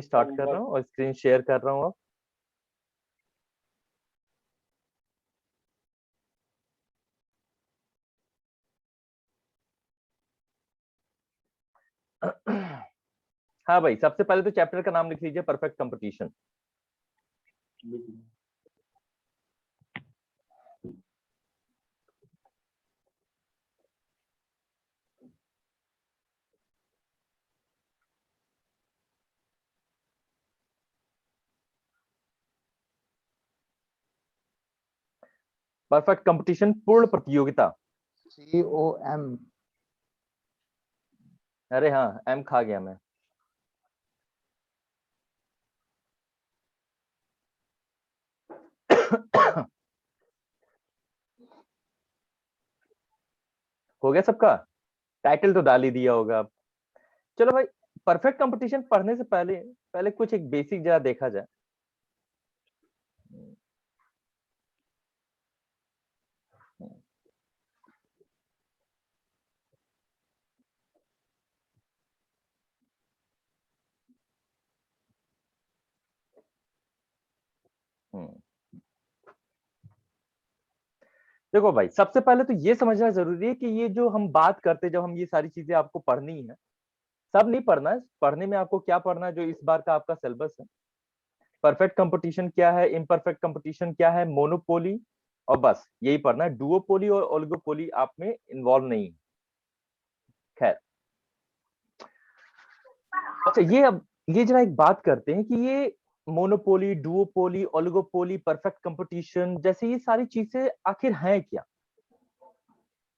Start कर रहा हूँ और स्क्रीन शेयर कर रहा हूँ। हाँ भाई, सबसे पहले तो चैप्टर का नाम लिख लीजिए, परफेक्ट कंपटीशन। परफेक्ट कंपटीशन, पूर्ण प्रतियोगिता। COM। अरे हाँ, एम खा गया मैं। हो गया सबका? टाइटल तो डाल ही दिया होगा अब। चलो भाई, परफेक्ट कंपटीशन पढ़ने से पहले पहले कुछ एक बेसिक जरा देखा जाए। देखो भाई, सबसे पहले तो ये समझना जरूरी है कि ये जो हम बात करते, जब हम ये सारी चीजें आपको पढ़नी है, सब नहीं पढ़ना है। पढ़ने में आपको क्या पढ़ना है, जो इस बार का आपका सिलेबस है। परफेक्ट कंपटीशन क्या है, इम्परफेक्ट कंपटीशन क्या है, मोनोपोली, और बस यही पढ़ना है। डुओपोली और ओलिगोपोली आप में इन्वॉल्व नहीं है। खैर, अच्छा, ये जरा एक बात करते हैं कि ये monopoly, duopoly, oligopoly, perfect competition जैसे ये सारी चीजें आखिर हैं क्या?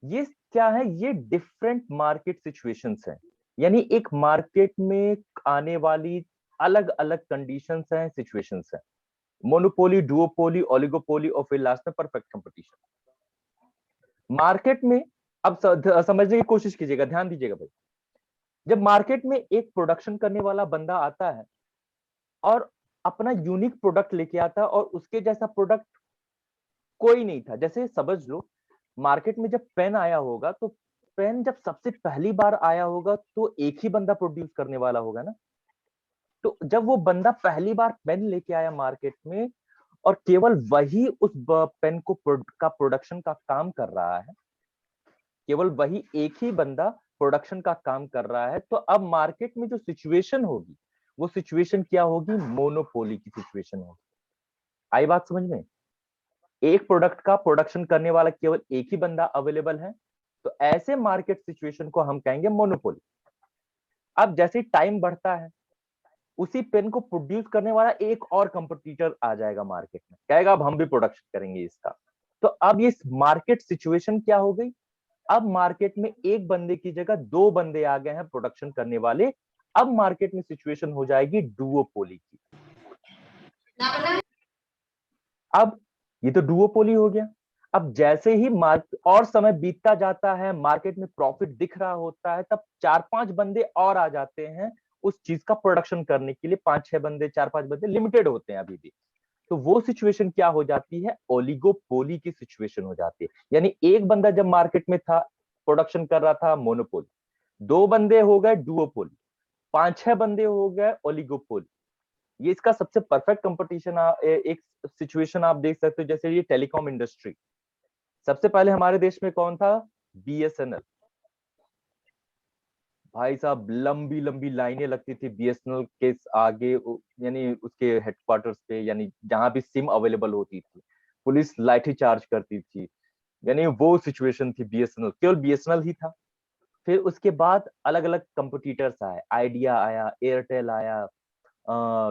ये क्या है? ये डिफरेंट मार्केट सिचुएशंस हैं। यानी एक मार्केट में आने वाली अलग अलग कंडीशंस हैं, सिचुएशंस हैं। मोनोपोली, डुओपोली, ओलिगोपोली और फिर लास्ट में परफेक्ट कंपटीशन। मार्केट में अब समझने की कोशिश कीजिएगा, ध्यान दीजिएगा भाई। जब मार्केट में एक प्रोडक्शन करने वाला बंदा आता है और अपना यूनिक प्रोडक्ट लेके आता है और उसके जैसा प्रोडक्ट कोई नहीं था, जैसे समझ लो मार्केट में जब पेन आया होगा, तो पेन जब सबसे पहली बार आया होगा तो एक ही बंदा प्रोड्यूस करने वाला होगा ना। तो जब वो बंदा पहली बार पेन लेके आया मार्केट में और केवल वही उस पेन को का प्रोडक्शन का काम कर रहा है, केवल वही एक ही बंदा प्रोडक्शन का काम कर रहा है, तो अब मार्केट में जो सिचुएशन होगी, वो सिचुएशन क्या होगी? मोनोपोली की सिचुएशन होगी। आई बात समझ में? एक प्रोडक्ट का प्रोडक्शन करने वाला केवल एक ही बंदा अवेलेबल है, तो ऐसे मार्केट सिचुएशन को हम कहेंगे मोनोपोली। अब जैसे टाइम बढ़ता है, उसी पेन को प्रोड्यूस करने वाला एक और कंपटीटर आ जाएगा मार्केट में, कहेगा अब हम भी प्रोडक्शन करेंगे इसका। तो अब ये मार्केट सिचुएशन क्या हो गई? अब मार्केट में एक बंदे की जगह दो बंदे आ गए हैं प्रोडक्शन करने वाले। अब मार्केट में सिचुएशन हो जाएगी डुओपोली की। अब ये तो डुओपोली हो गया। अब जैसे ही और समय बीतता जाता है, मार्केट में प्रॉफिट दिख रहा होता है, तब चार पांच बंदे और आ जाते हैं उस चीज का प्रोडक्शन करने के लिए। पांच छह बंदे, चार पांच बंदे लिमिटेड होते हैं अभी भी। तो वो सिचुएशन क्या हो जाती है? ओलिगोपोली की सिचुएशन हो जाती है। यानी एक बंदा जब मार्केट में था, प्रोडक्शन कर रहा था, मोनोपोली। दो बंदे हो गए डुओपोली, पांच छह बंदे हो गए ओलिगोपोली। ये इसका सबसे परफेक्ट कंपटीशन एक सिचुएशन आप देख सकते हो। जैसे ये टेलीकॉम इंडस्ट्री, सबसे पहले हमारे देश में कौन था? बीएसएनएल। भाई साहब, लंबी लंबी लाइनें लगती थी बीएसएनएल के आगे, यानी उसके हेडक्वार्टर्स पे, यानी जहां भी सिम अवेलेबल होती थी, पुलिस लाठी चार्ज करती थी। यानी वो सिचुएशन थी बीएसएनएल, केवल बीएसएनएल ही था। फिर उसके बाद अलग अलग कंपटीटर्स आए, आइडिया आया, एयरटेल आया,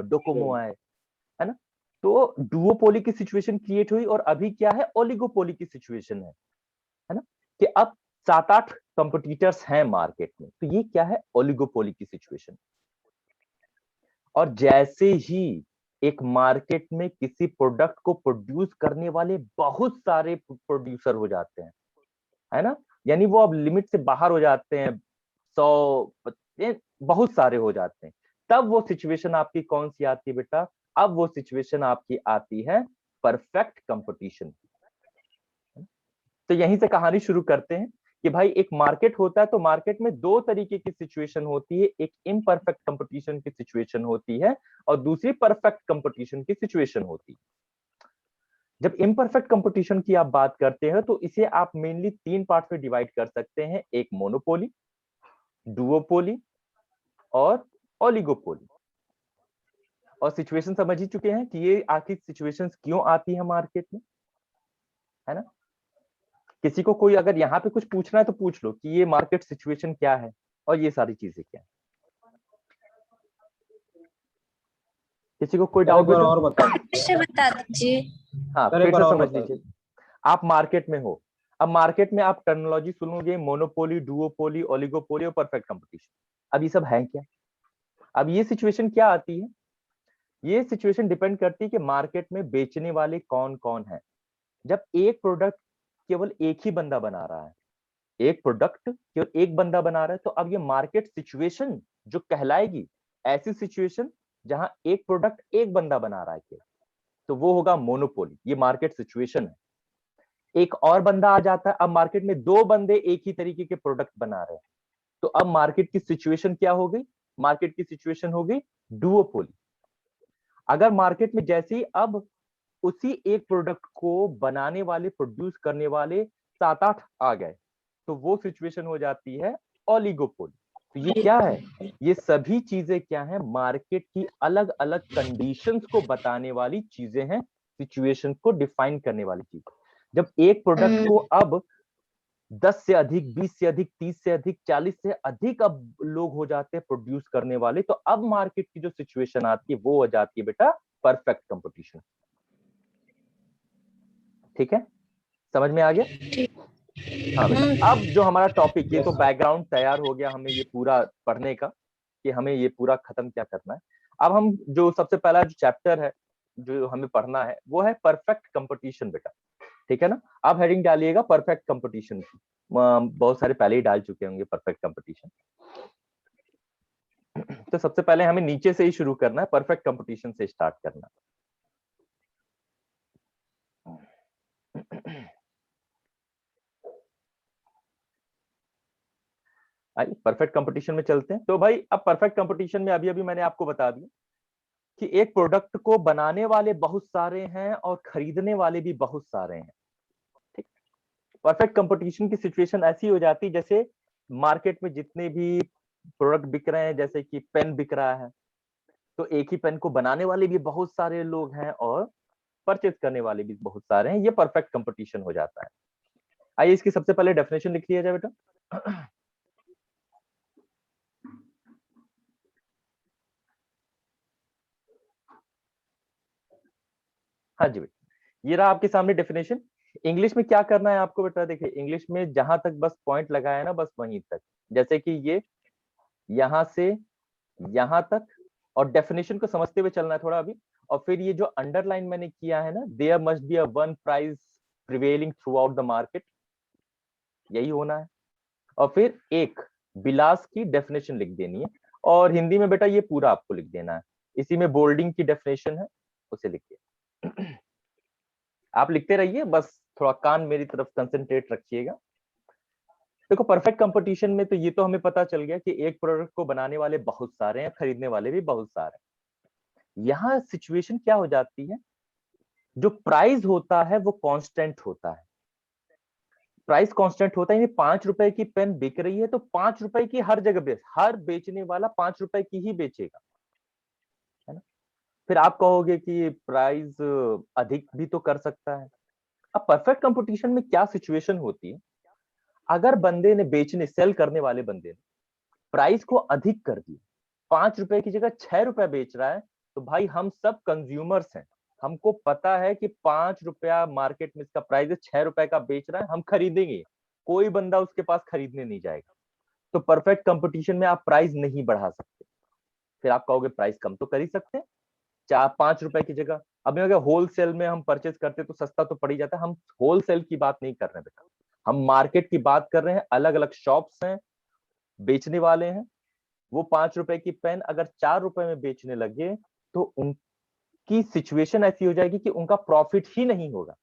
डोकोमो आए, है ना। तो डुओपोली की सिचुएशन क्रिएट हुई और अभी क्या है? ओलिगोपोली की सिचुएशन है ना। कि अब सात आठ कंपटीटर्स हैं मार्केट में, तो ये क्या है? ओलिगोपोली की सिचुएशन। और जैसे ही एक मार्केट में किसी प्रोडक्ट को प्रोड्यूस करने वाले बहुत सारे प्रोड्यूसर हो जाते हैं, है ना, यानी वो अब लिमिट से बाहर हो जाते हैं, 100 बहुत सारे हो जाते हैं, तब वो सिचुएशन आपकी कौन सी आती है बेटा? अब वो सिचुएशन आपकी आती है परफेक्ट कंपटीशन। तो यहीं से कहानी शुरू करते हैं कि भाई एक मार्केट होता है तो मार्केट में दो तरीके की सिचुएशन होती है, एक इम्परफेक्ट कंपटीशन की सिचुएशन होती है और दूसरी परफेक्ट कंपटीशन की सिचुएशन होती है। जब इम्परफेक्ट कंपटीशन की आप बात करते हैं तो इसे आप मेनली तीन पार्ट में डिवाइड कर सकते हैं, एक मोनोपोली, डुओपोली और ओलिगोपोली। और सिचुएशन समझ ही चुके हैं कि ये आखिर सिचुएशंस क्यों आती है मार्केट में, है ना। किसी को कोई अगर यहाँ पे कुछ पूछना है तो पूछ लो कि ये मार्केट सिचुएशन क्या है और ये सारी चीजें क्या है। किसी को कोई डाउट और बता दीजिए। हाँ फिर से समझ लीजिए। आप मार्केट में हो, अब मार्केट में आप टर्मिनोलॉजी सुनोगे, मोनोपोली, डुओपोली, ओलिगोपोली और परफेक्ट कंपटीशन। अब ये सब है क्या? अब ये सिचुएशन क्या आती है? ये सिचुएशन डिपेंड करती है कि मार्केट में बेचने वाले कौन कौन है। जब एक प्रोडक्ट केवल एक ही बंदा बना रहा है, एक प्रोडक्ट केवल एक बंदा बना रहा है, तो अब ये मार्केट सिचुएशन जो कहलाएगी, ऐसी सिचुएशन जहां एक प्रोडक्ट एक बंदा बना रहा है, तो वो होगा मोनोपोली। ये मार्केट सिचुएशन है। एक और बंदा आ जाता है, अब मार्केट में दो बंदे एक ही तरीके के प्रोडक्ट बना रहे हैं, तो अब मार्केट की सिचुएशन क्या हो गई? मार्केट की सिचुएशन हो गई डुओपोली। अगर मार्केट में जैसे ही अब उसी एक प्रोडक्ट को बनाने वाले, प्रोड्यूस करने वाले 7-8 आ गए, तो वो सिचुएशन हो जाती है ओलिगोपोली। तो ये क्या है? ये सभी चीजें क्या है? मार्केट की अलग अलग कंडीशंस को बताने वाली चीजें हैं, सिचुएशन को डिफाइन करने वाली चीज। जब एक प्रोडक्ट को अब 10 से अधिक, 20 से अधिक, 30 से अधिक, 40 से अधिक अब लोग हो जाते हैं प्रोड्यूस करने वाले, तो अब मार्केट की जो सिचुएशन आती है वो हो जाती है बेटा परफेक्ट कंपटीशन। ठीक है, समझ में आ गया? हाँ बेटा, अब जो हमारा टॉपिक, ये तो बैकग्राउंड तैयार हो गया हमें ये पूरा पढ़ने का कि हमें ये पूरा खत्म क्या करना है। अब हम जो सबसे पहला जो चैप्टर है जो हमें पढ़ना है वो है परफेक्ट कंपटीशन बेटा। ठीक है ना, आप हेडिंग डालिएगा परफेक्ट कंपटीशन की। बहुत सारे पहले ही डाल चुके होंगे परफेक्ट कंपटीशन। तो सबसे पहले हमें नीचे से ही शुरू करना है, परफेक्ट कंपटीशन से स्टार्ट करना। आइए परफेक्ट कंपटीशन में चलते हैं। तो भाई अब परफेक्ट कंपटीशन में अभी अभी मैंने आपको बता दिया कि एक प्रोडक्ट को बनाने वाले बहुत सारे हैं और खरीदने वाले भी बहुत सारे हैं। ठीक, परफेक्ट कंपटीशन की सिचुएशन ऐसी हो जाती है जैसे मार्केट में जितने भी प्रोडक्ट बिक रहे हैं, जैसे कि पेन बिक रहा है, तो एक ही पेन को बनाने वाले भी बहुत सारे लोग हैं और परचेज करने वाले भी बहुत सारे हैं। ये परफेक्ट कंपटीशन हो जाता है। आइए इसकी सबसे पहले डेफिनेशन लिख लिया जाए बेटा। हाँ जी बेटा, ये रहा आपके सामने डेफिनेशन। इंग्लिश में क्या करना है आपको बेटा? देखिए इंग्लिश में जहां तक बस पॉइंट लगाया है ना, बस वहीं तक। जैसे कि ये यहां से यहां तक, और डेफिनेशन को समझते हुए चलना है थोड़ा अभी। और फिर ये जो अंडरलाइन मैंने किया है ना, there must be a one price prevailing throughout the market, यही होना है। और फिर एक बिलास की डेफिनेशन लिख देनी है, और हिंदी में बेटा ये पूरा आपको लिख देना है। इसी में बोल्डिंग की डेफिनेशन है, उसे लिखिए। आप लिखते रहिए, बस थोड़ा कान मेरी तरफ कंसंट्रेट रखिएगा। देखो परफेक्ट कंपटीशन में तो ये तो हमें पता चल गया कि एक प्रोडक्ट को बनाने वाले बहुत सारे हैं, खरीदने वाले भी बहुत सारे हैं। यहाँ सिचुएशन क्या हो जाती है? जो प्राइस होता है वो कांस्टेंट होता है। प्राइस कांस्टेंट होता है, यानी 5 रुपए की पेन बिक रही है तो 5 रुपए की हर जगह हर बेचने वाला 5 रुपए की ही बेचेगा, है ना। फिर आप कहोगे कि प्राइस अधिक भी तो कर सकता है। अब परफेक्ट कंपटीशन में क्या सिचुएशन होती है? अगर बंदे ने बेचने, सेल करने वाले बंदे ने प्राइस को अधिक कर दिया, 5 रुपए की जगह 6 रुपए बेच रहा है, तो भाई हम सब कंज्यूमर्स हैं, हमको पता है कि 5 रुपया मार्केट में इसका प्राइस है, 6 रुपए का बेच रहा है, हम खरीदेंगे। कोई बंदा उसके पास खरीदने नहीं जाएगा। तो परफेक्ट कंपटीशन में आप प्राइस नहीं बढ़ा सकते। फिर आप कहोगे प्राइस कम तो कर ही सकते हैं, 4-5 रुपए की जगह। अब अगर होलसेल में हम परचेज करते तो सस्ता तो पड़ ही जाता है। हम होलसेल की बात नहीं कर रहे हैं बेटा, हम मार्केट की बात कर रहे हैं। अलग अलग शॉप्स हैं, बेचने वाले हैं। वो 5 रुपए की पेन अगर 4 रुपए में बेचने लगे तो उनकी सिचुएशन ऐसी हो जाएगी कि उनका प्रॉफिट ही नहीं होगा।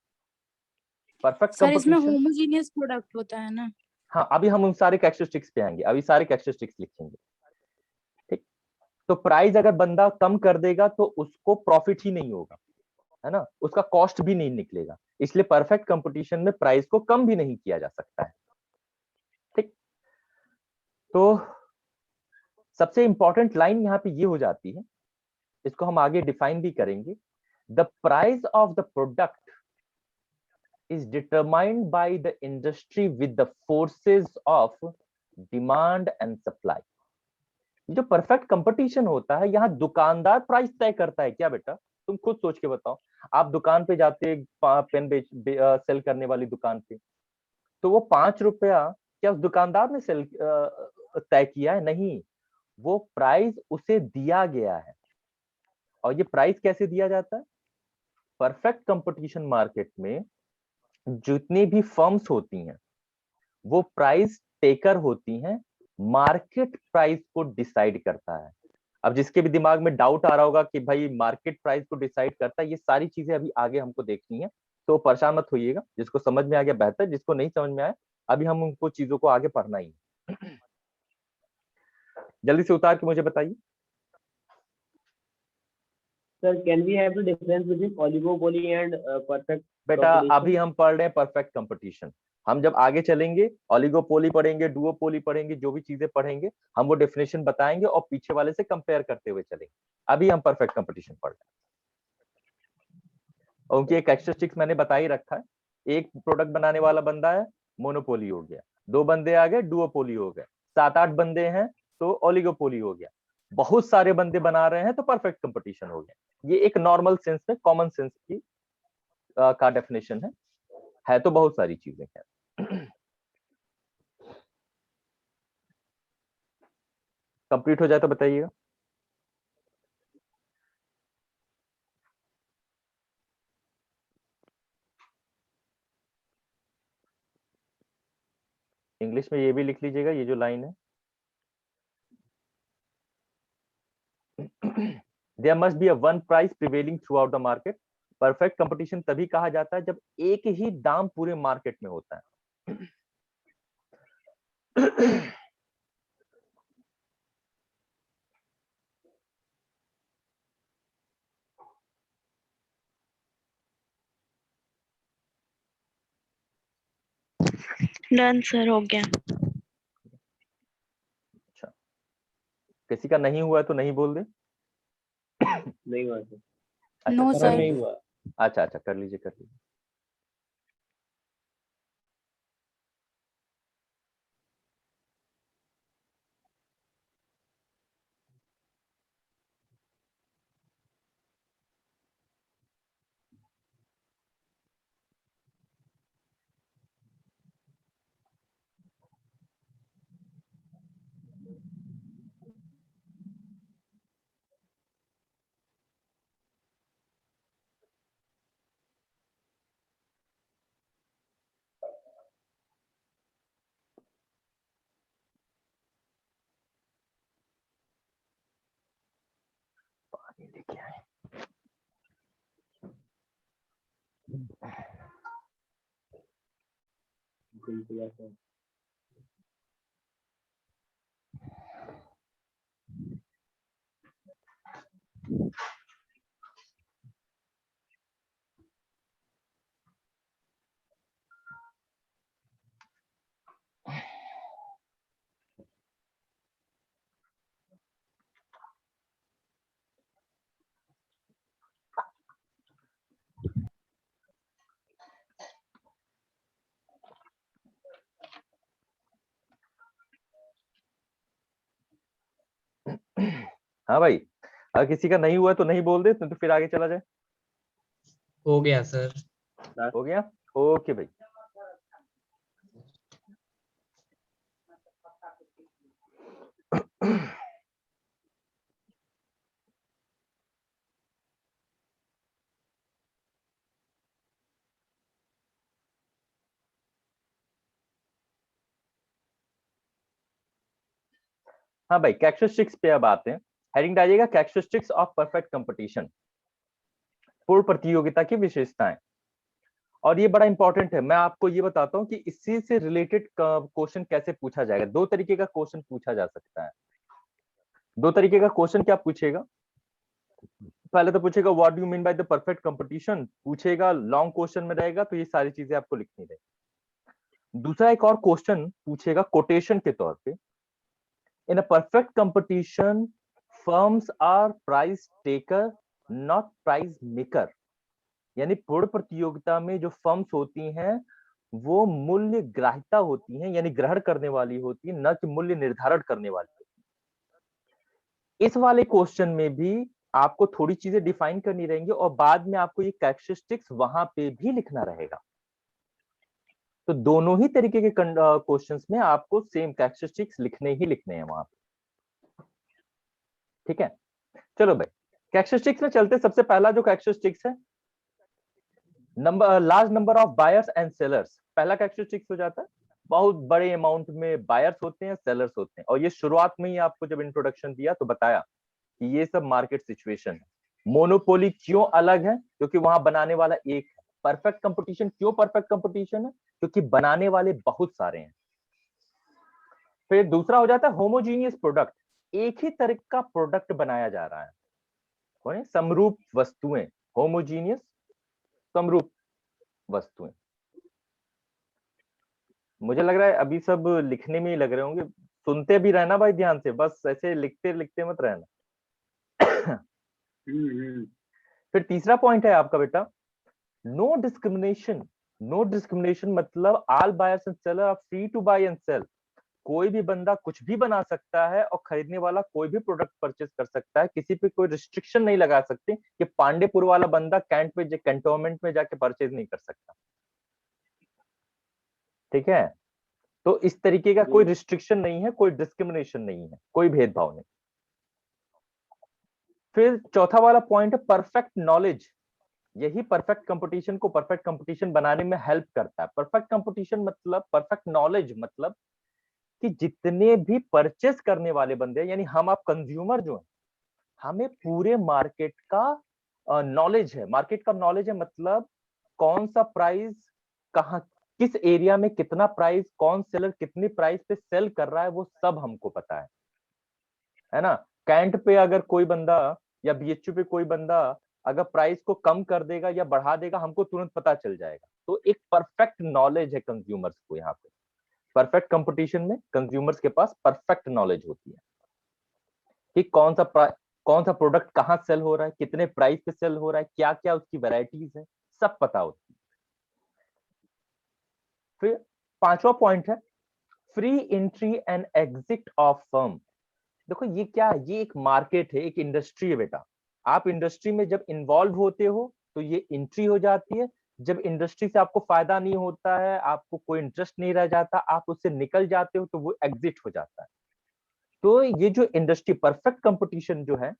परफेक्ट सर इसमें कंपटीशन, होमोजेनियस प्रोडक्ट होता है ना? हाँ, अभी हम उन सारे कैरेक्टरिस्टिक्स पे आएंगे, अभी सारे कैरेक्टरिस्टिक्स लिखेंगे। ठीक। तो प्राइस अगर बंदा कम कर देगा तो उसको प्रॉफिट ही नहीं होगा, है ना, उसका कॉस्ट भी नहीं निकलेगा, इसलिए परफेक्ट कंपटीशन में प्राइस को कम भी नहीं किया जा सकता है। ठीक। तो सबसे इंपॉर्टेंट लाइन यहाँ पे ये हो जाती है, इसको हम आगे डिफाइन भी करेंगे। The price of the product is determined by the industry with the forces of demand and supply। जो परफेक्ट कंपटीशन होता है, यहाँ दुकानदार प्राइस तय करता है क्या बेटा? तुम खुद सोच के बताओ। आप दुकान पे जाते, पेन सेल करने वाली दुकान पे, तो वो 5 रुपया क्या उस दुकानदार ने सेल तय किया है? नहीं, वो प्राइस उसे दिया गया है। और ये प्राइस कैसे दिया जाता है? परफेक्ट कंपटीशन मार्केट में जितनी भी फर्म्स होती हैं वो प्राइस टेकर होती हैं, मार्केट प्राइस को डिसाइड करता है। अब जिसके भी दिमाग में डाउट आ रहा होगा कि भाई मार्केट प्राइस को डिसाइड करता है, ये सारी चीजें अभी आगे हमको देखनी है, तो परेशान मत होइएगा। जिसको समझ में आ गया बेहतर, जिसको नहीं समझ में आया अभी हम उनको चीजों को आगे पढ़ना ही है। जल्दी से उतार के मुझे बताइए। Sir, can we have the difference between oligopoly and perfect बेटा competition? अभी हम पढ़ रहे हैं परफेक्ट कंपटीशन। हम जब आगे चलेंगे ऑलिगोपोली पढ़ेंगे, डुओपोली पढ़ेंगे, जो भी चीजें पढ़ेंगे हम वो डेफिनेशन बताएंगे और पीछे वाले से कंपेयर करते हुए चलेंगे। अभी हम परफेक्ट कंपटीशन पढ़ रहे हैं। उनकी एक कैरेक्टरिस्टिक्स मैंने बता ही रखा है। एक प्रोडक्ट बनाने वाला बंदा है, मोनोपोली हो गया। 2 बंदे आ गए, डुओपोली हो गए। 7-8 बंदे हैं तो ओलिगोपोली हो गया। बहुत सारे बंदे बना रहे हैं तो परफेक्ट कंपटीशन हो गया। ये एक नॉर्मल सेंस में, कॉमन सेंस की का डेफिनेशन है तो बहुत सारी चीजें हैं। कंप्लीट हो जाए तो बताइएगा। इंग्लिश में ये भी लिख लीजिएगा, ये जो लाइन है, there must be a one price prevailing throughout the market. Perfect competition तभी कहा जाता है जब एक ही दाम पूरे मार्केट में होता है। डन सर, हो गया। अच्छा, किसी का नहीं हुआ तो नहीं बोल दे। नहीं हुआ sir। अच्छा, नो कर सर। नहीं लीजिए। हुआ। अच्छा अच्छा, कर लीजिए कर लीजिए। पानी लेके आए। बिल्कुल sir। हाँ भाई, अगर किसी का नहीं हुआ तो नहीं बोल दे, तो फिर आगे चला जाए। हो गया सर। हो गया, ओके भाई। हाँ भाई, कैरेक्टरिस्टिक्स पे अब आते हैं। हेडिंग डालिएगा कैरेक्टरिस्टिक्स ऑफ परफेक्ट कंपटीशन। पूर्ण प्रतियोगिता की विशेषताएं। और ये बड़ा इंपॉर्टेंट है, मैं आपको ये बताता हूँ कि इसी से रिलेटेड क्वेश्चन कैसे पूछा जाएगा। दो तरीके का क्वेश्चन पूछा जा सकता है। दो तरीके का क्वेश्चन क्या पूछेगा, पहले तो पूछेगा what do you mean by the perfect competition, पूछेगा, लॉन्ग क्वेश्चन में रहेगा, तो ये सारी चीजें आपको लिखनी रहेगी। दूसरा एक और क्वेश्चन पूछेगा कोटेशन के तौर पे, in a perfect competition firms are price taker not price maker, यानी पूर्ण प्रतियोगिता में जो फर्म्स होती हैं वो मूल्य ग्राहिता होती हैं, यानी ग्रहण करने वाली होती है, न कि मूल्य निर्धारण करने वाली। इस वाले क्वेश्चन में भी आपको थोड़ी चीजें डिफाइन करनी रहेंगी और बाद में आपको ये कैरेक्टरिस्टिक्स वहां पे भी लिखना रहेगा। तो दोनों ही तरीके के क्वेश्चंस में आपको सेम कैरेक्टरिस्टिक्स लिखने ही लिखने हैं वहां पे। ठीक है, चलो भाई कैरेक्टरिस्टिक्स में चलते। सबसे पहला जो कैरेक्टरिस्टिक्स है, number large number of buyers and sellers, पहला कैरेक्टरिस्टिक्स हो जाता है। बहुत बड़े अमाउंट में बायर्स होते हैं, सेलर्स होते हैं, और ये शुरुआत में ही आपको जब इंट्रोडक्शन दिया तो बताया कि ये सब मार्केट सिचुएशन है। मोनोपोली क्यों अलग है, क्योंकि वहां बनाने वाला एक है। परफेक्ट कंपटीशन क्यों परफेक्ट कंपटीशन है, क्योंकि बनाने वाले बहुत सारे हैं। फिर दूसरा हो जाता है होमोजीनियस प्रोडक्ट, एक ही तरह का प्रोडक्ट बनाया जा रहा है, समरूप वस्तुएं, होमोजीनियस समरूप वस्तुएं। मुझे लग रहा है अभी सब लिखने में ही लग रहे होंगे, सुनते भी रहना भाई ध्यान से, बस ऐसे लिखते लिखते मत रहना। फिर तीसरा पॉइंट है आपका बेटा, नो डिस्क्रिमिनेशन। नो डिस्क्रिमिनेशन मतलब all buyers and seller are free to buy and sell, कोई भी बंदा कुछ भी बना सकता है और खरीदने वाला कोई भी प्रोडक्ट परचेज कर सकता है, किसी पे कोई रिस्ट्रिक्शन नहीं लगा सकते कि पांडेपुर वाला बंदा कैंटोनमेंट में जाके परचेज नहीं कर सकता। ठीक है, तो इस तरीके का कोई रिस्ट्रिक्शन नहीं है, कोई डिस्क्रिमिनेशन नहीं है, कोई भेदभाव नहीं। फिर चौथा वाला पॉइंट है परफेक्ट नॉलेज, यही परफेक्ट कंपटीशन को परफेक्ट कंपटीशन बनाने में हेल्प करता है। परफेक्ट कंपटीशन मतलब परफेक्ट नॉलेज, मतलब कि जितने भी परचेस करने वाले बंदे, यानी हम आप कंज्यूमर जो है, हमें पूरे मार्केट का नॉलेज है। मार्केट का नॉलेज है मतलब कौन सा प्राइस कहाँ, किस एरिया में कितना प्राइस, कौन सेलर कितनी प्राइस पे सेल कर रहा है, वो सब हमको पता है ना। कैंट पे अगर कोई बंदा या बीएचयू पे कोई बंदा अगर प्राइस को कम कर देगा या बढ़ा देगा, हमको तुरंत पता चल जाएगा। तो एक परफेक्ट नॉलेज है कंज्यूमर्स को यहाँ पे। परफेक्ट कंपटीशन में कंज्यूमर्स के पास परफेक्ट नॉलेज होती है कि कौन सा प्रोडक्ट कहाँ सेल हो रहा है, कितने प्राइस पे सेल हो रहा है, क्या क्या उसकी वैरायटीज है, सब पता होती है। फिर पांचवा पॉइंट है free entry and exit of firm. देखो ये क्या है, ये एक मार्केट है, एक इंडस्ट्री है बेटा। आप इंडस्ट्री में जब इन्वॉल्व होते हो तो ये एंट्री हो जाती है। जब इंडस्ट्री से आपको फायदा नहीं होता है, आपको कोई इंटरेस्ट नहीं रह जाता, आप उससे निकल जाते हो, तो वो एग्जिट हो जाता है। तो ये जो इंडस्ट्री परफेक्ट कंपटीशन जो है,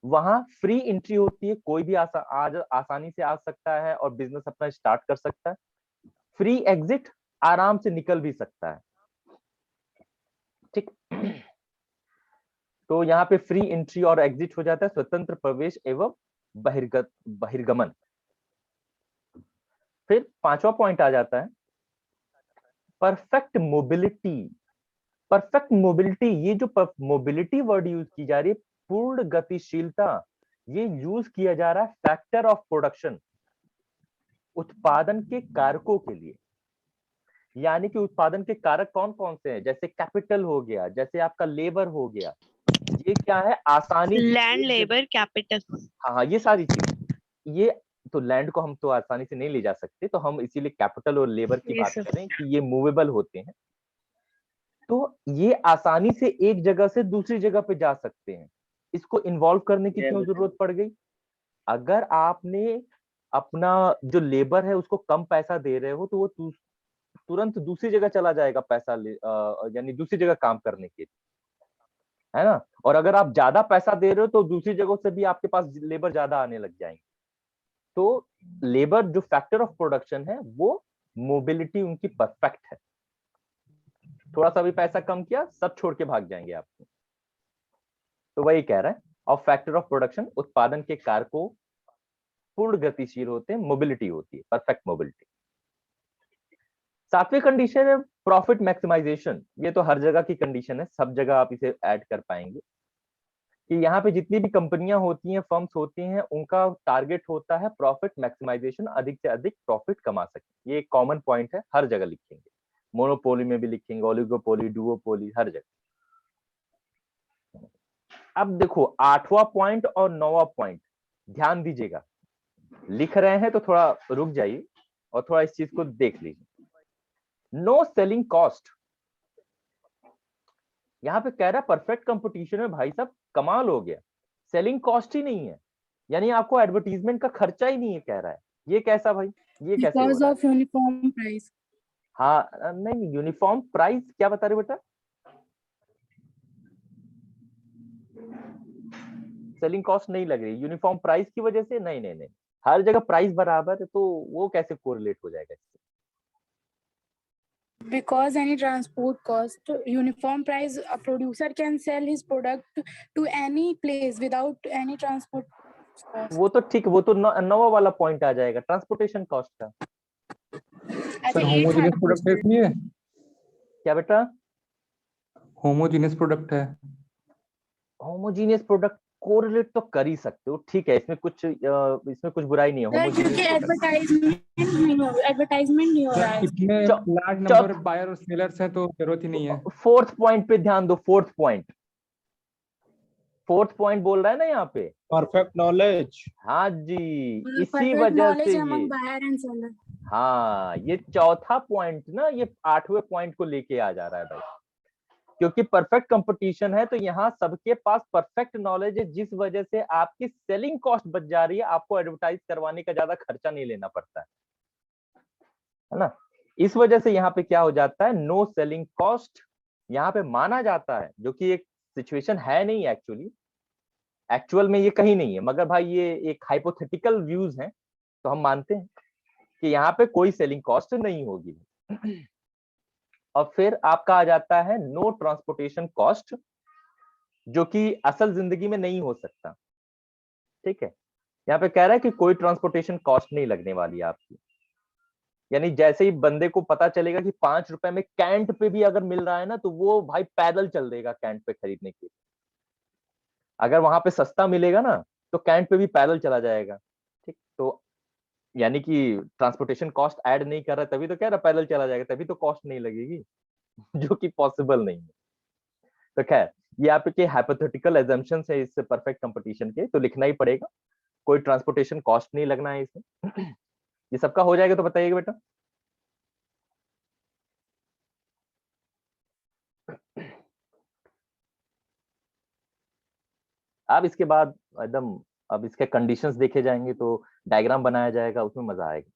वहां फ्री एंट्री होती है, कोई भी आसानी से आ सकता है और बिजनेस अपना स्टार्ट कर सकता है। फ्री एग्जिट, आराम से निकल भी सकता है। ठीक, तो यहाँ पे फ्री एंट्री और एग्जिट हो जाता है, स्वतंत्र प्रवेश एवं बहिर्गमन। फिर पांचवा पॉइंट आ जाता है परफेक्ट मोबिलिटी। परफेक्ट मोबिलिटी, ये जो मोबिलिटी वर्ड यूज की जा रही है, पूर्ण गतिशीलता, ये यूज किया जा रहा है फैक्टर ऑफ प्रोडक्शन, उत्पादन के कारकों के लिए। यानी कि उत्पादन के कारक कौन कौन से हैं, जैसे कैपिटल हो गया, जैसे आपका लेबर हो गया, ये क्या है, आसानी से लैंड लेबर कैपिटल। हाँ ये सारी चीज, ये तो लैंड को हम तो आसानी से नहीं ले जा सकते, तो हम इसीलिए कैपिटल और लेबर की ये बात सब कर रहे हैं कि ये मूवेबल होते हैं। तो ये आसानी से एक जगह से दूसरी जगह पे जा सकते हैं। इसको इन्वॉल्व करने की क्यों जरूरत पड़ गई, अगर आपने अपना जो लेबर है उसको कम पैसा दे रहे हो, तो वो तुरंत दूसरी जगह चला जाएगा पैसा यानी दूसरी जगह काम करने के लिए, है ना। और अगर आप ज्यादा पैसा दे रहे हो तो दूसरी जगहों से भी आपके पास लेबर ज्यादा आने लग जाएंगे। तो लेबर जो फैक्टर ऑफ प्रोडक्शन है, वो मोबिलिटी उनकी परफेक्ट है। थोड़ा सा भी पैसा कम किया, सब छोड़ के भाग जाएंगे आपको। तो वही कह रहा है, और फैक्टर ऑफ प्रोडक्शन, उत्पादन के कारकों पूर्ण गतिशील होते हैं, मोबिलिटी होती है, परफेक्ट मोबिलिटी। सातवीं कंडीशन है प्रॉफिट मैक्सिमाइजेशन। ये तो हर जगह की कंडीशन है, सब जगह आप इसे ऐड कर पाएंगे कि यहाँ पे जितनी भी कंपनियां होती हैं, फर्म्स होती हैं, उनका टारगेट होता है प्रॉफिट मैक्सिमाइजेशन, अधिक से अधिक प्रॉफिट कमा सके। ये एक कॉमन पॉइंट है, हर जगह लिखेंगे, मोनोपोली में भी लिखेंगे, ओलिगोपोली, डुओपोली, हर जगह। अब देखो 8वां पॉइंट और 9वां पॉइंट ध्यान दीजिएगा। लिख रहे हैं तो थोड़ा रुक जाइए और थोड़ा इस चीज को देख लीजिए। नो सेलिंग कॉस्ट, यहाँ पे कह रहा है परफेक्ट कंपटीशन में भाई साहब कमाल हो गया, सेलिंग कॉस्ट ही नहीं है, यानी आपको एडवर्टीजमेंट का खर्चा ही नहीं है, कह रहा है। ये कैसा भाई, ये कैसे हो Because रहा है? of uniform price. हाँ नहीं, यूनिफॉर्म प्राइस क्या बता रहे बेटा? सेलिंग कॉस्ट नहीं लग रही यूनिफॉर्म प्राइस की वजह से? नहीं नहीं नहीं, हर जगह प्राइस बराबर है, तो वो कैसे कोरिलेट हो जाएगा इससे? Because any transport cost, uniform price, a producer can sell his product to any place without any transport cost. वो तो ठीक, वो तो नौवां वाला पॉइंट आ जाएगा, ट्रांसपोर्टेशन कॉस्ट का। अच्छा, सर एक होमोजेनियस वाला प्रोडक्ट है question। इसलिए, क्या बेटा? होमोजेनियस प्रोडक्ट है। होमोजीनियस प्रोडक्ट कोरिलेट तो कर ही सकते हो, ठीक है, इसमें कुछ बुराई नहीं है। सर, क्योंकि होमोजीनियस एडवर्टाइजमेंट नहीं हो रहा है। इतने लार्ज नंबर बायर और सेलर्स हैं तो जरूरत ही नहीं है। फोर्थ पॉइंट पे ध्यान दो, फोर्थ पॉइंट, फोर्थ पॉइंट बोल रहा है ना यहाँ पे, परफेक्ट नॉलेज। हाँ जी, इसी Perfect वजह knowledge से among ये, buyer and seller. हाँ ये चौथा पॉइंट ना, ये 8वें पॉइंट को लेके आ जा रहा है भाई, क्योंकि परफेक्ट कंपटीशन है तो यहाँ सबके पास परफेक्ट नॉलेज है, जिस वजह से आपकी सेलिंग कॉस्ट बच जा रही है, आपको एडवर्टाइज करवाने का ज्यादा खर्चा नहीं लेना पड़ता है ना। इस वजह से यहाँ पे क्या हो जाता है, नो सेलिंग कॉस्ट यहाँ पे माना जाता है, जो कि एक सिचुएशन है नहीं एक्चुअली, एक्चुअल में ये कहीं नहीं है, मगर भाई ये एक हाइपोथेटिकल व्यूज हैं, तो हम मानते हैं कि यहाँ पे कोई सेलिंग कॉस्ट नहीं होगी। और फिर आपका आ जाता है नो ट्रांसपोर्टेशन कॉस्ट, जो कि असल जिंदगी में नहीं हो सकता, ठीक है। यहाँ पे कह रहा है कि कोई ट्रांसपोर्टेशन कॉस्ट नहीं लगने वाली है आपकी, यानी जैसे ही बंदे को पता चलेगा कि 5 रुपए में कैंट पे भी अगर मिल रहा है ना, तो वो भाई पैदल चल देगा कैंट पे खरीदने के लिए। अगर वहां पे सस्ता मिलेगा ना, तो कैंट पे भी पैदल चला जाएगा, ठीक। तो यानी कि ट्रांसपोर्टेशन कॉस्ट ऐड नहीं कर रहा, तभी तो कह रहा पैदल चला जाएगा, तभी तो कॉस्ट नहीं लगेगी जो कि पॉसिबल नहीं है। तो खैर, ये आपके हाइपोथेटिकल एजम्पशंस है इस परफेक्ट कंपटीशन के, तो लिखना ही पड़ेगा, कोई ट्रांसपोर्टेशन कॉस्ट नहीं लगना है इसमें। ये सबका हो जाएगा तो बताइएगा बेटा। अब इसके बाद एकदम, अब इसके कंडीशंस देखे जाएंगे, तो डायग्राम बनाया जाएगा, उसमें मजा आएगा।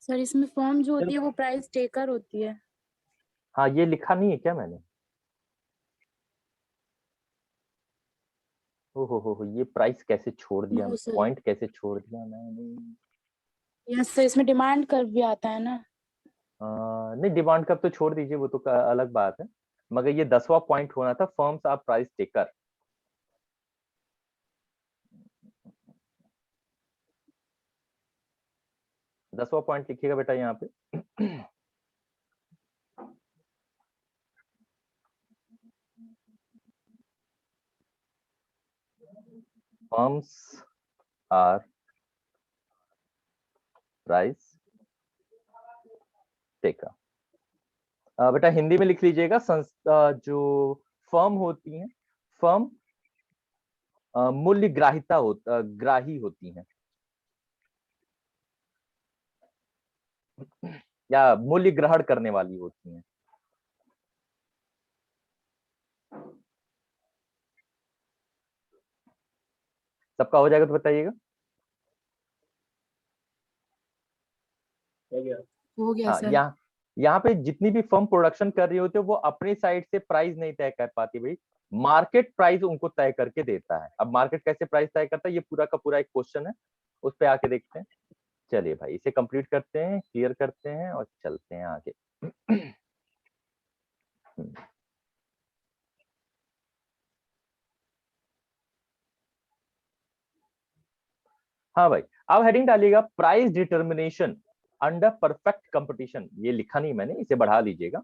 सर, इसमें फॉर्म जो होती है वो प्राइस टेकर होती है। हाँ, ये लिखा नहीं है क्या मैंने? हो, ये प्राइस कैसे छोड़ दिया, नो सर। पॉइंट कैसे छोड़ दिया मैंने? यस सर, इसमें डिमांड कर्व भी आता है ना। नहीं, डिमांड कब तो छोड़ दीजिए, वो तो अलग बात है, मगर ये 10वां पॉइंट होना था, फर्म्स आर प्राइस टेकर। दसवां पॉइंट लिखिएगा बेटा यहाँ पे। Firms are price taker. बेटा हिंदी में लिख लीजिएगा, संस्था जो फर्म होती हैं, फर्म मूल्य ग्राही होती हैं, या मूल्य ग्रहण करने वाली होती हैं। सबका हो जाएगा तो बताइएगा। हो गया हाँ, सर। यहाँ पे जितनी भी फर्म प्रोडक्शन कर रही होती है, वो अपनी साइड से प्राइस नहीं तय कर पाती भाई, मार्केट प्राइस उनको तय करके देता है। अब मार्केट कैसे प्राइस तय करता है, ये पूरा का पूरा एक क्वेश्चन है, उस पे आके देखते हैं। चलिए भाई, इसे कंप्लीट करते हैं, क्लियर करते हैं और चलते हैं आगे। हाँ भाई, अब हेडिंग डालिएगा price determination under perfect competition. ये लिखा नहीं मैंने, इसे बढ़ा लीजिएगा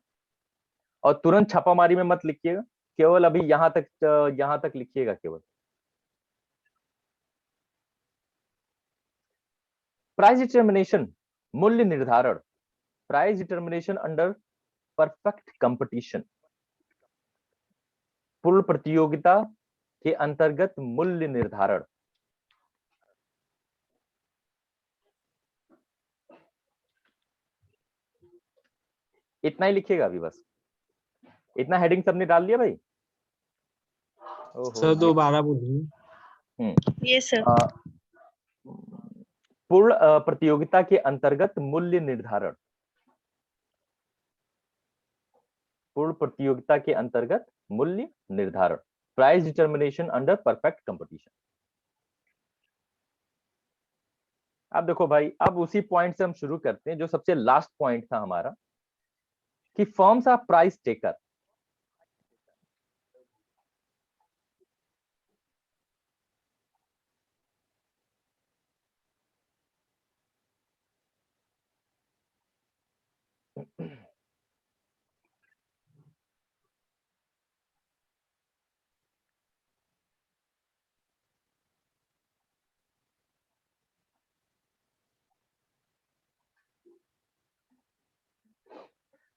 और तुरंत छापामारी में मत लिखिएगा, केवल अभी यहां तक लिखिएगा केवल। प्राइस डिटर्मिनेशन मूल्य निर्धारण, price determination under perfect competition, पूर्ण प्रतियोगिता के अंतर्गत मूल्य निर्धारण। इतना ही लिखिएगा अभी, बस इतना हेडिंग सबने डाल लिया भाई? सर दोबारा बोलिए। Yes sir. पूर्ण प्रतियोगिता के अंतर्गत मूल्य निर्धारण, पूर्ण प्रतियोगिता के अंतर्गत मूल्य निर्धारण, price determination under perfect competition. अब देखो भाई, अब उसी पॉइंट से हम शुरू करते हैं जो सबसे लास्ट पॉइंट था हमारा, कि फर्म्स आर प्राइस टेकर।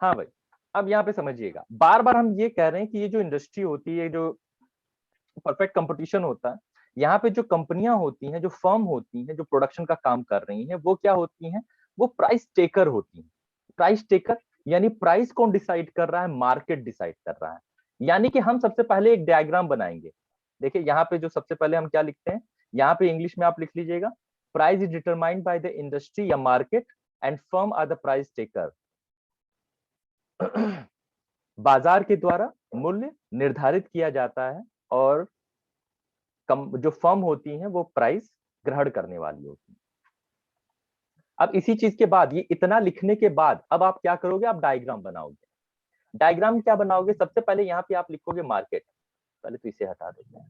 हाँ भाई, अब यहाँ पे समझिएगा, बार बार हम ये कह रहे हैं कि ये जो इंडस्ट्री होती है, जो परफेक्ट कंपटीशन होता है, यहाँ पे जो कंपनियां होती हैं, जो फर्म होती हैं, जो प्रोडक्शन का काम कर रही हैं, वो क्या होती हैं? वो प्राइस टेकर होती हैं। प्राइस टेकर यानी प्राइस कौन डिसाइड कर रहा है? मार्केट डिसाइड कर रहा है। यानी कि हम सबसे पहले एक डायग्राम बनाएंगे। देखिए यहाँ पे जो सबसे पहले हम क्या लिखते हैं, यहाँ पे इंग्लिश में आप लिख लीजिएगा, price is determined by the industry या market and firm are the price taker. बाजार के द्वारा मूल्य निर्धारित किया जाता है और जो फर्म होती हैं वो प्राइस ग्रहण करने वाली होती है। अब इसी चीज के बाद, ये इतना लिखने के बाद अब आप क्या करोगे? आप डायग्राम बनाओगे। डायग्राम क्या बनाओगे? सबसे पहले यहाँ पे आप लिखोगे मार्केट। पहले तो इसे हटा देते हैं।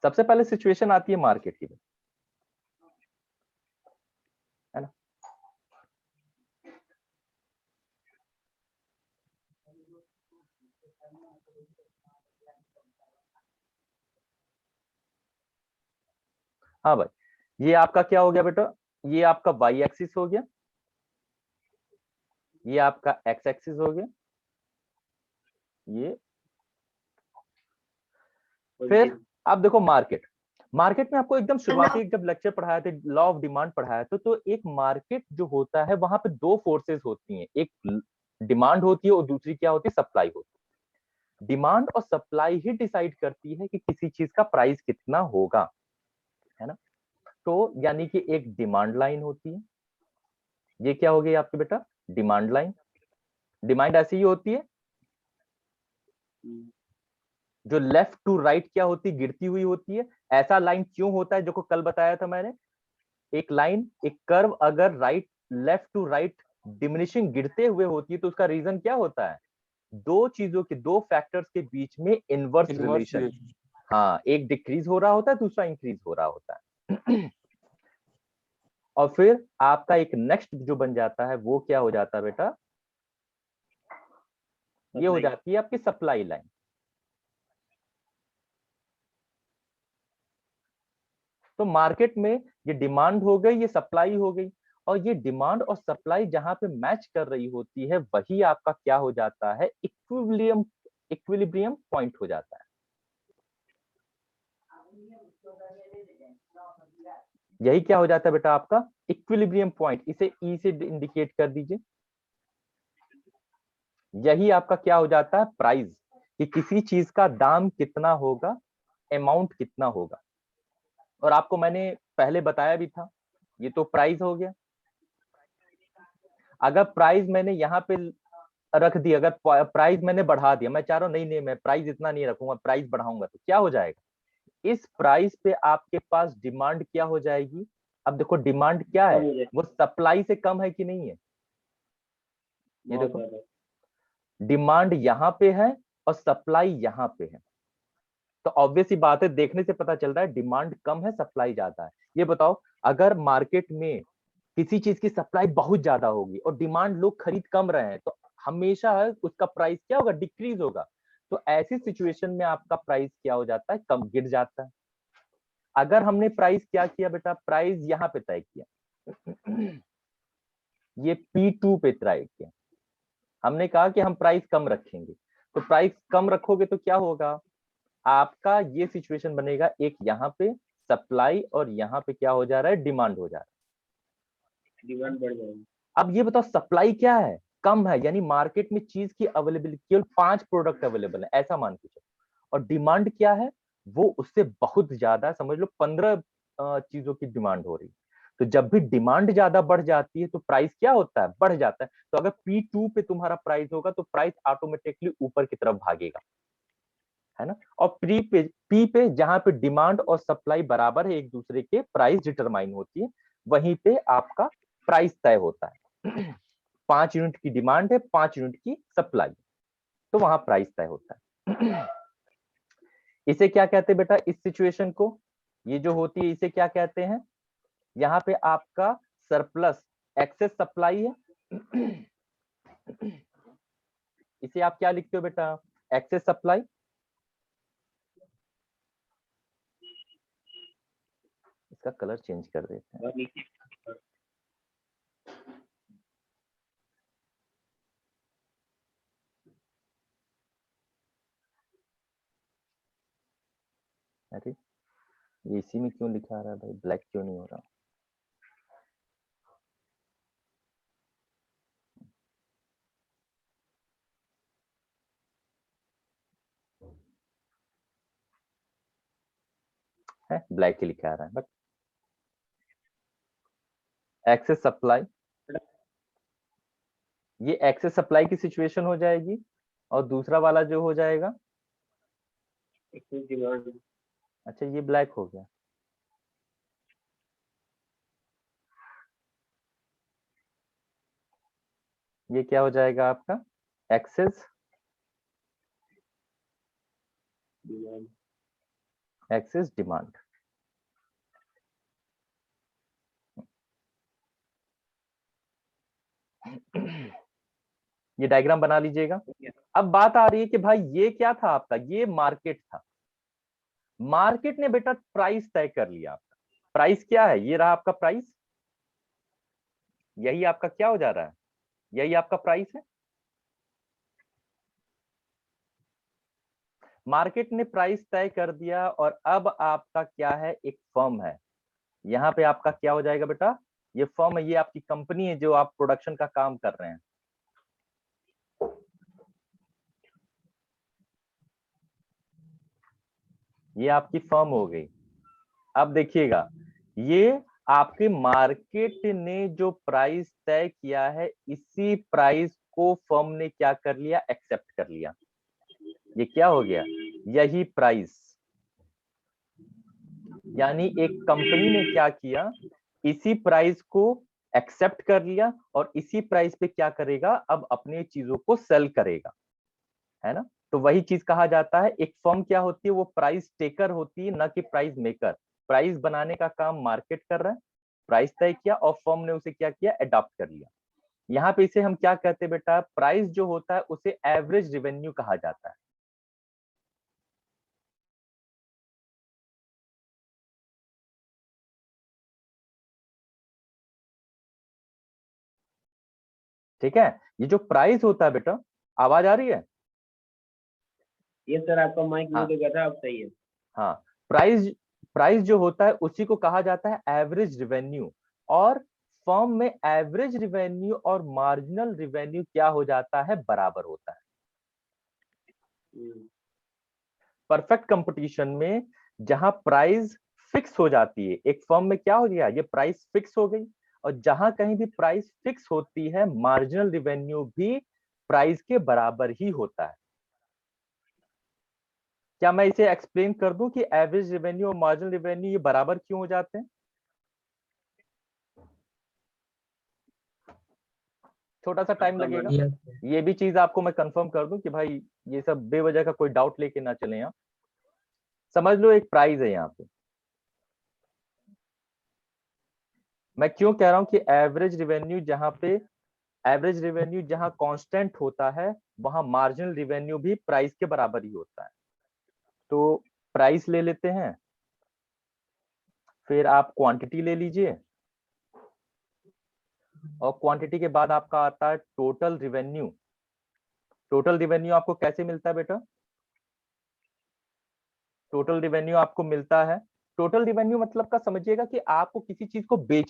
सबसे पहले सिचुएशन आती है मार्केट की, है ना? हाँ भाई, ये आपका क्या हो गया बेटा? ये आपका वाई एक्सिस हो गया, ये आपका एक्स एक्सिस हो गया, ये फिर आप देखो मार्केट। मार्केट में आपको एकदम शुरुआती जब लेक्चर पढ़ाया थे, लॉ ऑफ डिमांड पढ़ाया था, तो एक मार्केट जो होता है वहां पे दो फोर्सेस होती हैं, एक डिमांड होती है और दूसरी क्या होती है? सप्लाई होती है। डिमांड और सप्लाई ही डिसाइड करती है कि किसी चीज का प्राइस कितना होगा, है ना? तो यानी कि एक डिमांड लाइन होती है, ये क्या हो गई आपकी बेटा? Demand line. डिमांड ऐसी ही होती है, जो लेफ्ट टू राइट क्या होती है? गिरती हुई होती है। ऐसा लाइन क्यों होता है, जो को कल बताया था मैंने, एक लाइन, एक कर्व अगर लेफ्ट टू राइट डिमिनिशिंग गिरते हुए होती है तो उसका रीजन क्या होता है? दो चीजों के, दो फैक्टर्स के बीच में इनवर्स रिलेशन। हाँ, एक डिक्रीज हो रहा होता है, दूसरा इंक्रीज हो रहा होता है। और फिर आपका एक नेक्स्ट जो बन जाता है वो क्या हो जाता है बेटा? ये हो जाती है आपकी सप्लाई लाइन। तो मार्केट में ये डिमांड हो गई, ये सप्लाई हो गई, और ये डिमांड और सप्लाई जहां पे मैच कर रही होती है वही आपका क्या हो जाता है? इक्विलिब्रियम पॉइंट हो जाता है। यही क्या हो जाता है बेटा? आपका इक्विलिब्रियम पॉइंट। इसे ई से इंडिकेट कर दीजिए। यही आपका क्या हो जाता है? प्राइस, कि किसी चीज का दाम कितना होगा, अमाउंट कितना होगा। और आपको मैंने पहले बताया भी था, ये तो प्राइस हो गया। अगर प्राइस मैंने यहाँ पे रख दिया, अगर प्राइस मैंने बढ़ा दिया, मैं चाह रहा हूँ नहीं नहीं मैं प्राइस इतना नहीं रखूंगा, प्राइस बढ़ाऊंगा, तो क्या हो जाएगा? इस प्राइस पे आपके पास डिमांड क्या हो जाएगी? अब देखो डिमांड क्या है, वो सप्लाई से कम है कि नहीं है? ये देखो, डिमांड यहाँ पे है और सप्लाई यहाँ पे है, तो ऑब्वियस ही बात है, देखने से पता चल रहा है डिमांड कम है सप्लाई ज्यादा है। ये बताओ अगर मार्केट में किसी चीज की सप्लाई बहुत ज्यादा होगी और डिमांड लोग खरीद कम रहे हैं, तो हमेशा उसका प्राइस क्या होगा, डिक्रीज होगा। तो ऐसी सिचुएशन में आपका प्राइस क्या हो जाता है, कम गिर जाता है। अगर हमने प्राइस क्या किया बेटा, प्राइस यहाँ पे तय किया, ये P2 पे तय किया, हमने कहा कि हम प्राइस कम रखेंगे। तो प्राइस कम रखोगे तो क्या होगा, आपका ये सिचुएशन बनेगा, एक यहाँ पे सप्लाई और यहाँ पे क्या हो जा रहा है, डिमांड हो जा रहा है, डिमांड बढ़ जाएगी। अब ये बताओ सप्लाई क्या है, कम है, यानी मार्केट में चीज की अवेलेबिलिटी केवल 5 प्रोडक्ट अवेलेबल है ऐसा मान के चलो, और डिमांड क्या है, वो उससे बहुत ज्यादा, समझ लो 15 चीजों की डिमांड हो रही है। तो जब भी डिमांड ज्यादा बढ़ जाती है तो प्राइस क्या होता है, बढ़ जाता है। तो अगर P2 पे तुम्हारा प्राइस होगा तो प्राइस ऑटोमेटिकली ऊपर की तरफ भागेगा, है ना। और पी पे जहां पे डिमांड और सप्लाई बराबर है एक दूसरे के, प्राइस डिटरमाइन होती है, वहीं पे आपका प्राइस तय होता है। 5 यूनिट की डिमांड है, 5 यूनिट की सप्लाई, तो वहां प्राइस तय होता है। इसे क्या कहते हैं बेटा, इस सिचुएशन को, ये जो होती है इसे क्या कहते हैं, यहाँ पे आपका सरप्लस एक्सेस सप्लाई है। इसे आप क्या लिखते हो बेटा, एक्सेस सप्लाई। इसका कलर चेंज कर देते हैं। और नीचे अरे ये इसी में क्यों लिखा आ रहा है भाई, ब्लैक क्यों नहीं हो रहा। है ब्लैक ही लिखा आ रहा है, बट एक्सेस सप्लाई, ये एक्सेस सप्लाई की सिचुएशन हो जाएगी, और दूसरा वाला जो हो जाएगा, एक्सेस डिमांड। अच्छा ये ब्लैक हो गया, ये क्या हो जाएगा आपका, एक्सेस डिमांड एक्सेस डिमांड। ये डायग्राम बना लीजिएगा। अब बात आ रही है कि भाई ये क्या था आपका, ये मार्केट था, मार्केट ने बेटा प्राइस तय कर लिया। आपका प्राइस क्या है, ये रहा आपका प्राइस, यही आपका क्या हो जा रहा है, यही आपका प्राइस है। मार्केट ने प्राइस तय कर दिया, और अब आपका क्या है, एक फर्म है, यहाँ पे आपका क्या हो जाएगा बेटा, ये फर्म है, ये आपकी कंपनी है जो आप प्रोडक्शन का काम कर रहे हैं। ये आपकी फर्म हो गई। अब देखिएगा, ये आपके मार्केट ने जो प्राइस तय किया है, इसी प्राइस को फर्म ने क्या कर लिया, एक्सेप्ट कर लिया। ये क्या हो गया, यही प्राइस, यानी एक कंपनी ने क्या किया, इसी प्राइस को एक्सेप्ट कर लिया, और इसी प्राइस पे क्या करेगा, अब अपने चीजों को सेल करेगा, है ना। तो वही चीज कहा जाता है, एक फर्म क्या होती है, वो प्राइस टेकर होती है, ना कि प्राइस मेकर। प्राइस बनाने का काम मार्केट कर रहा है, प्राइस तय किया और फर्म ने उसे क्या किया, अडॉप्ट कर लिया। यहाँ पे इसे हम क्या कहते हैं बेटा, प्राइस जो होता है उसे एवरेज रेवेन्यू कहा जाता है। ठीक है, ये जो प्राइस होता है बेटा, आवाज आ रही है, ये सर आपका माइक हाँ। म्यूट हो गया था, अब सही है। हाँ, प्राइस प्राइस जो होता है उसी को कहा जाता है एवरेज रेवेन्यू। और फर्म में एवरेज रेवेन्यू और मार्जिनल रेवेन्यू क्या हो जाता है, बराबर होता है। परफेक्ट कंपटीशन में जहां प्राइस फिक्स हो जाती है, एक फर्म में क्या हो गया, ये प्राइस फिक्स हो गई, और जहां कहीं भी प्राइस फिक्स होती है, मार्जिनल रेवेन्यू भी प्राइस के बराबर ही होता है। क्या मैं इसे एक्सप्लेन कर दूं कि एवरेज रेवेन्यू और मार्जिनल रेवेन्यू ये बराबर क्यों हो जाते हैं। छोटा सा टाइम लगेगा। यस ये भी चीज आपको मैं कंफर्म कर दूं कि भाई ये सब बेवजह का कोई डाउट लेके ना चले। यहाँ समझ लो एक प्राइस है यहाँ पे। मैं क्यों कह रहा हूं कि एवरेज रेवेन्यू जहां कांस्टेंट होता है वहां मार्जिनल रेवेन्यू भी प्राइस के बराबर ही होता है। तो प्राइस ले लेते हैं, फिर आप क्वांटिटी ले लीजिए, और क्वांटिटी के बाद आपका आता है टोटल रेवेन्यू। टोटल रेवेन्यू आपको कैसे मिलता है बेटा? टोटल रेवेन्यू आपको मिलता है, टोटल रेवेन्यू मतलब का समझिएगा कि आपको किसी चीज को बेच